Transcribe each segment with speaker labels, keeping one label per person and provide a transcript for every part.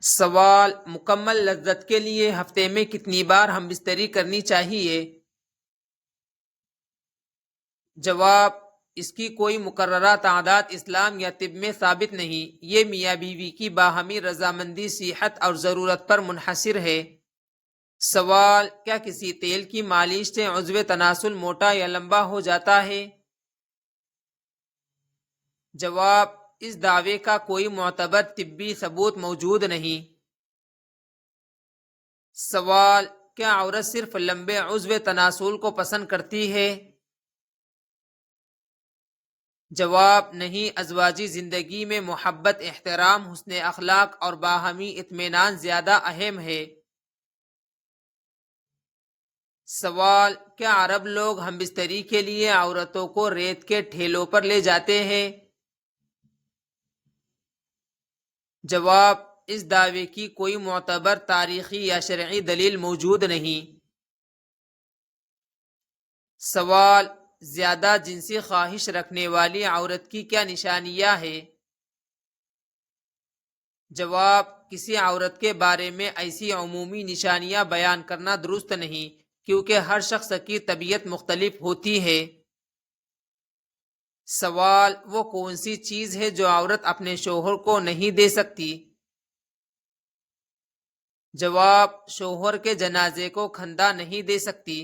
Speaker 1: سوال: مکمل لذت کے لیے ہفتے میں کتنی بار ہم بستری کرنی چاہیے؟ جواب: اس کی کوئی مقررہ تعداد اسلام یا طب میں ثابت نہیں، یہ میاں بیوی کی باہمی رضامندی، صحت اور ضرورت پر منحصر ہے۔ سوال: کیا کسی تیل کی مالش سے عضو تناسل موٹا یا لمبا ہو جاتا ہے؟ جواب: اس دعوے کا کوئی معتبر طبی ثبوت موجود نہیں۔ سوال: کیا عورت صرف لمبے عضو تناسل کو پسند کرتی ہے؟ جواب: نہیں، ازواجی زندگی میں محبت، احترام، حسن اخلاق اور باہمی اطمینان زیادہ اہم ہے۔ سوال: کیا عرب لوگ ہم بستری کے لیے عورتوں کو ریت کے ٹھیلوں پر لے جاتے ہیں؟ جواب: اس دعوے کی کوئی معتبر تاریخی یا شرعی دلیل موجود نہیں۔ سوال: زیادہ جنسی خواہش رکھنے والی عورت کی کیا نشانیاں ہیں؟ جواب: کسی عورت کے بارے میں ایسی عمومی نشانیاں بیان کرنا درست نہیں، کیونکہ ہر شخص کی طبیعت مختلف ہوتی ہے۔ سوال: وہ کون سی چیز ہے جو عورت اپنے شوہر کو نہیں دے سکتی؟ جواب: شوہر کے جنازے کو کھندا نہیں دے سکتی۔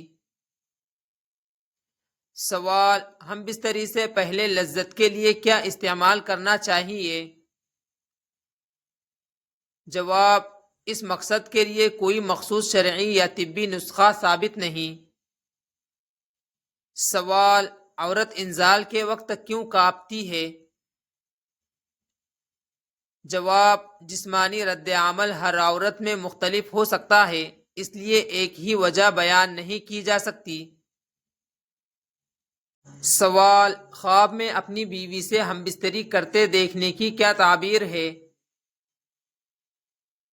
Speaker 1: سوال: ہم بستری سے پہلے لذت کے لیے کیا استعمال کرنا چاہیے؟ جواب: اس مقصد کے لیے کوئی مخصوص شرعی یا طبی نسخہ ثابت نہیں۔ سوال: عورت انزال کے وقت کیوں کانپتی ہے؟ جواب: جسمانی رد عمل ہر عورت میں مختلف ہو سکتا ہے، اس لیے ایک ہی وجہ بیان نہیں کی جا سکتی۔ سوال: خواب میں اپنی بیوی سے ہم بستری کرتے دیکھنے کی کیا تعبیر ہے؟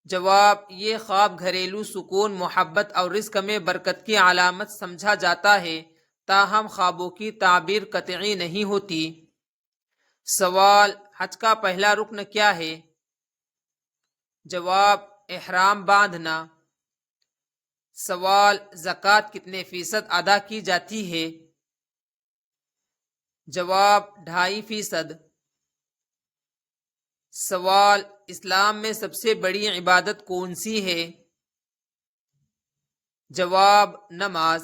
Speaker 1: جواب: یہ خواب گھریلو سکون، محبت اور رزق میں برکت کی علامت سمجھا جاتا ہے، تاہم خوابوں کی تعبیر قطعی نہیں ہوتی۔ سوال: حج کا پہلا رکن کیا ہے؟ جواب: احرام باندھنا۔ سوال: زکوٰۃ کتنے فیصد ادا کی جاتی ہے؟ جواب: 2.5%۔ سوال: اسلام میں سب سے بڑی عبادت کون سی ہے؟ جواب: نماز۔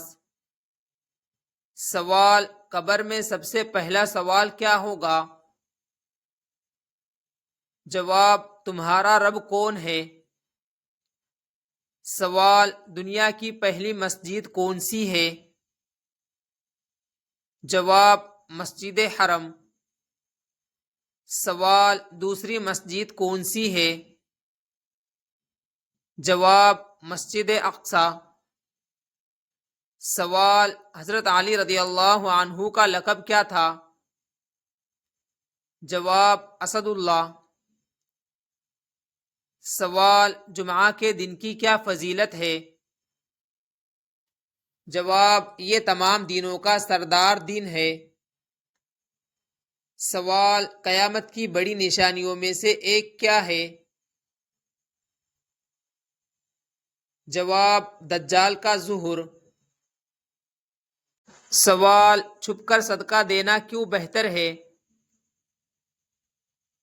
Speaker 1: سوال: قبر میں سب سے پہلا سوال کیا ہوگا؟ جواب: تمہارا رب کون ہے؟ سوال: دنیا کی پہلی مسجد کون سی ہے؟ جواب: مسجد حرم۔ سوال: دوسری مسجد کون سی ہے؟ جواب: مسجد اقصی۔ سوال: حضرت علی رضی اللہ عنہ کا لقب کیا تھا؟ جواب: اسد اللہ۔ سوال: جمعہ کے دن کی کیا فضیلت ہے؟ جواب: یہ تمام دنوں کا سردار دن ہے۔ سوال: قیامت کی بڑی نشانیوں میں سے ایک کیا ہے؟ جواب: دجال کا ظہور۔ سوال: چھپ کر صدقہ دینا کیوں بہتر ہے؟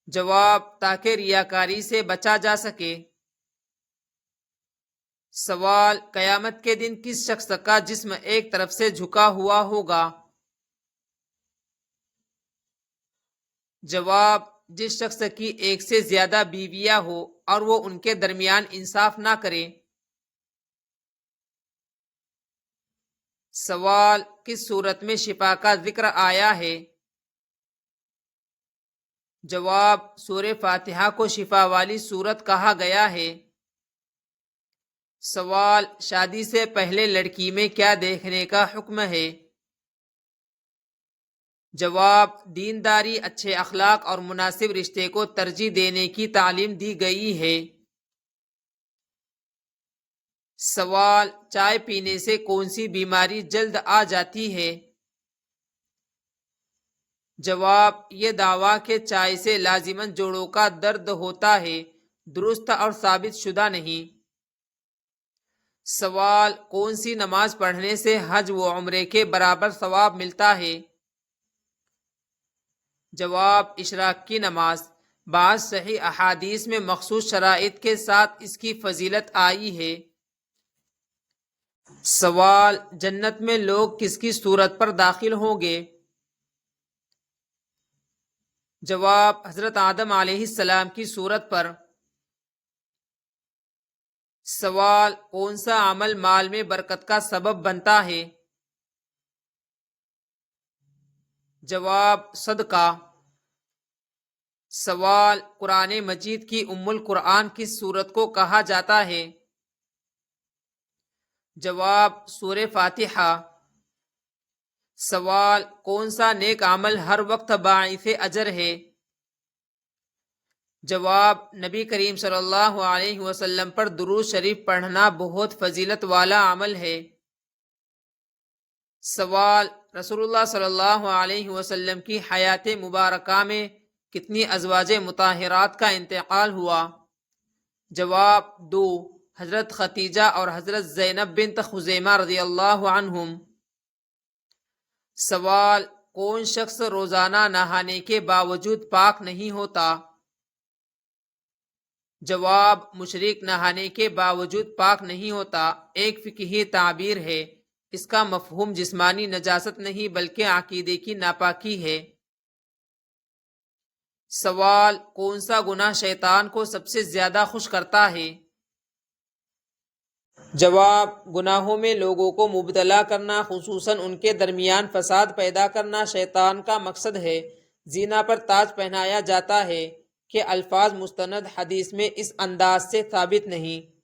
Speaker 1: جواب: تاکہ ریاکاری سے بچا جا سکے۔ سوال: قیامت کے دن کس شخص کا جسم ایک طرف سے جھکا ہوا ہوگا؟ جواب: جس شخص کی ایک سے زیادہ بیویاں ہو اور وہ ان کے درمیان انصاف نہ کرے۔ سوال: کس صورت میں شفا کا ذکر آیا ہے؟ جواب: سورہ فاتحہ کو شفا والی سورت کہا گیا ہے۔ سوال: شادی سے پہلے لڑکی میں کیا دیکھنے کا حکم ہے؟ جواب: دینداری، اچھے اخلاق اور مناسب رشتے کو ترجیح دینے کی تعلیم دی گئی ہے۔ سوال: چائے پینے سے کون سی بیماری جلد آ جاتی ہے؟ جواب: یہ دعویٰ کہ چائے سے لازماً جوڑوں کا درد ہوتا ہے، درست اور ثابت شدہ نہیں۔ سوال، کون سی نماز پڑھنے سے حج و عمرے کے برابر ثواب ملتا ہے؟ جواب، اشراق کی نماز۔ بعض صحیح احادیث میں مخصوص شرائط کے ساتھ اس کی فضیلت آئی ہے۔ سوال، جنت میں لوگ کس کی صورت پر داخل ہوں گے؟ جواب، حضرت آدم علیہ السلام کی صورت پر۔ سوال، کون سا عمل مال میں برکت کا سبب بنتا ہے؟ جواب، صدقہ۔ سوال، قرآن مجید کی ام القرآن کس سورت کو کہا جاتا ہے؟ جواب، سورہ فاتحہ۔ سوال، کون سا نیک عمل ہر وقت باعث اجر ہے؟ جواب، نبی کریم صلی اللہ علیہ وسلم پر درود شریف پڑھنا بہت فضیلت والا عمل ہے۔ سوال، رسول اللہ صلی اللہ علیہ وسلم کی حیات مبارکہ میں کتنی ازواج مطہرات کا انتقال ہوا؟ جواب، 2، حضرت خدیجہ اور حضرت زینب بنت خزیمہ رضی اللہ عنہم۔ سوال، کون شخص روزانہ نہانے کے باوجود پاک نہیں ہوتا؟ جواب، مشرک نہانے کے باوجود پاک نہیں ہوتا ایک فقہی تعبیر ہے۔ اس کا مفہوم جسمانی نجاست نہیں بلکہ عقیدے کی ناپاکی ہے۔ سوال، کون سا گناہ شیطان کو سب سے زیادہ خوش کرتا ہے؟ جواب، گناہوں میں لوگوں کو مبتلا کرنا، خصوصاً ان کے درمیان فساد پیدا کرنا شیطان کا مقصد ہے۔ زینا پر تاج پہنایا جاتا ہے کہ الفاظ مستند حدیث میں اس انداز سے ثابت نہیں۔